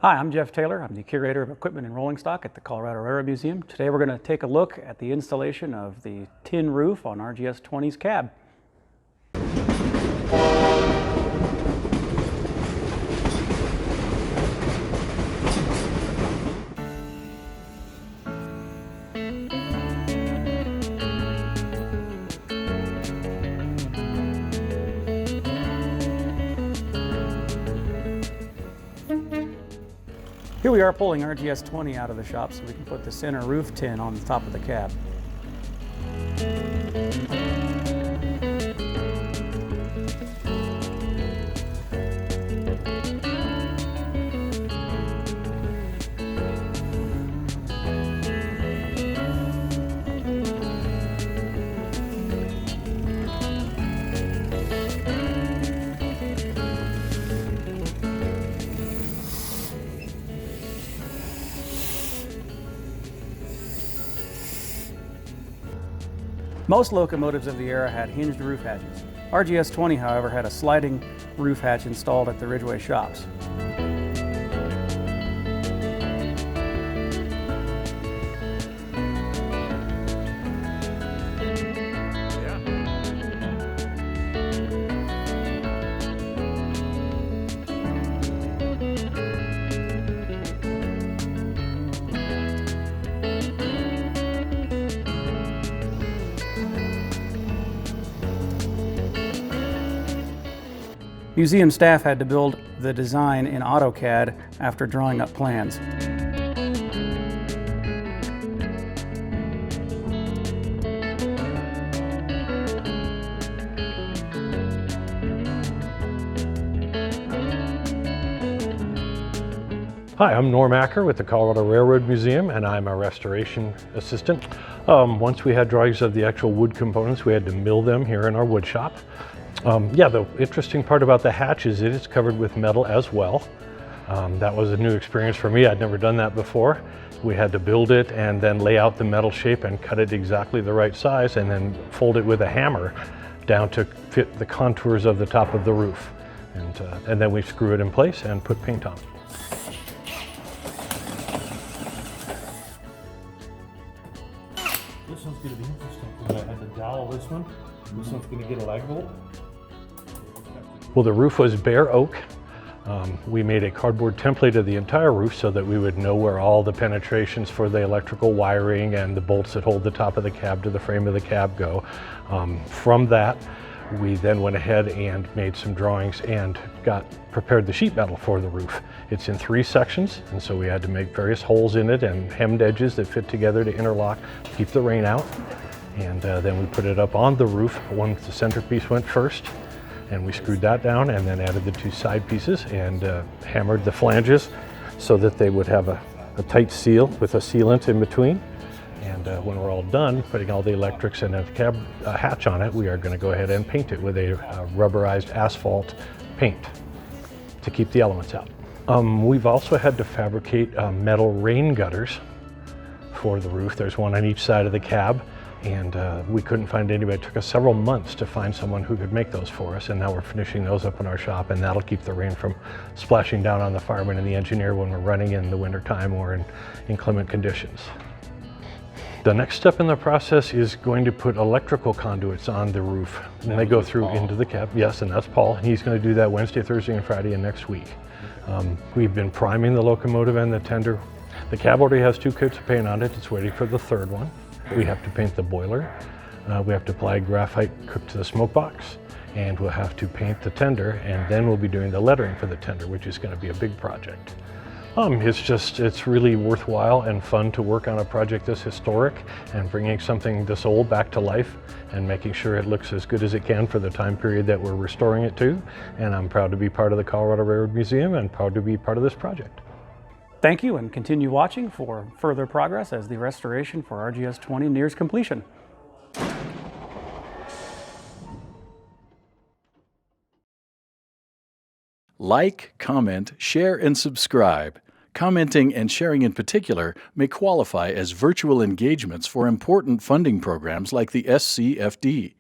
Hi, I'm Jeff Taylor. I'm the Curator of Equipment and Rolling Stock at the Colorado Railroad Museum. Today we're going to take a look at the installation of the tin roof on RGS-20's cab. Here we are pulling RGS-20 out of the shop so we can put the center roof tin on the top of the cab. Most locomotives of the era had hinged roof hatches. RGS-20, however, had a sliding roof hatch installed at the Ridgeway shops. Museum staff had to build the design in AutoCAD after drawing up plans. Hi, I'm Norm Acker with the Colorado Railroad Museum, and I'm a restoration assistant. Once we had drawings of the actual wood components, we had to mill them here in our wood shop. The interesting part about the hatch is it is covered with metal as well. That was a new experience for me. I'd never done that before. We had to build it and then lay out the metal shape and cut it exactly the right size and then fold it with a hammer down to fit the contours of the top of the roof. And then we screw it in place and put paint on. This one's going to be interesting because I had to dowel this one. This one's going to get a lag bolt. Well, the roof was bare oak. We made a cardboard template of the entire roof so that we would know where all the penetrations for the electrical wiring and the bolts that hold the top of the cab to the frame of the cab go. From that, we then went ahead and made some drawings and prepared the sheet metal for the roof. It's in 3 sections, and so we had to make various holes in it and hemmed edges that fit together to interlock, keep the rain out. And then we put it up on the roof. The centerpiece went first, and we screwed that down and then added the 2 side pieces and hammered the flanges so that they would have a tight seal with a sealant in between. And when we're all done putting all the electrics and a cab hatch on it, we are going to go ahead and paint it with a rubberized asphalt paint to keep the elements out. We've also had to fabricate metal rain gutters for the roof. There's one on each side of the cab. And we couldn't find anybody. It took us several months to find someone who could make those for us, and now we're finishing those up in our shop, and that'll keep the rain from splashing down on the fireman and the engineer when we're running in the wintertime or in inclement conditions. The next step in the process is going to put electrical conduits on the roof, and they go through into the cab. Yes, and that's Paul. He's going to do that Wednesday, Thursday, and Friday and next week. We've been priming the locomotive and the tender. The cab already has 2 coats of paint on it. It's waiting for the 3rd one. We have to paint the boiler, we have to apply graphite cooked to the smoke box, and we'll have to paint the tender, and then we'll be doing the lettering for the tender, which is going to be a big project. It's really worthwhile and fun to work on a project this historic and bringing something this old back to life and making sure it looks as good as it can for the time period that we're restoring it to. And I'm proud to be part of the Colorado Railroad Museum and proud to be part of this project. Thank you, and continue watching for further progress as the restoration for RGS-20 nears completion. Like, comment, share, and subscribe. Commenting and sharing in particular may qualify as virtual engagements for important funding programs like the SCFD.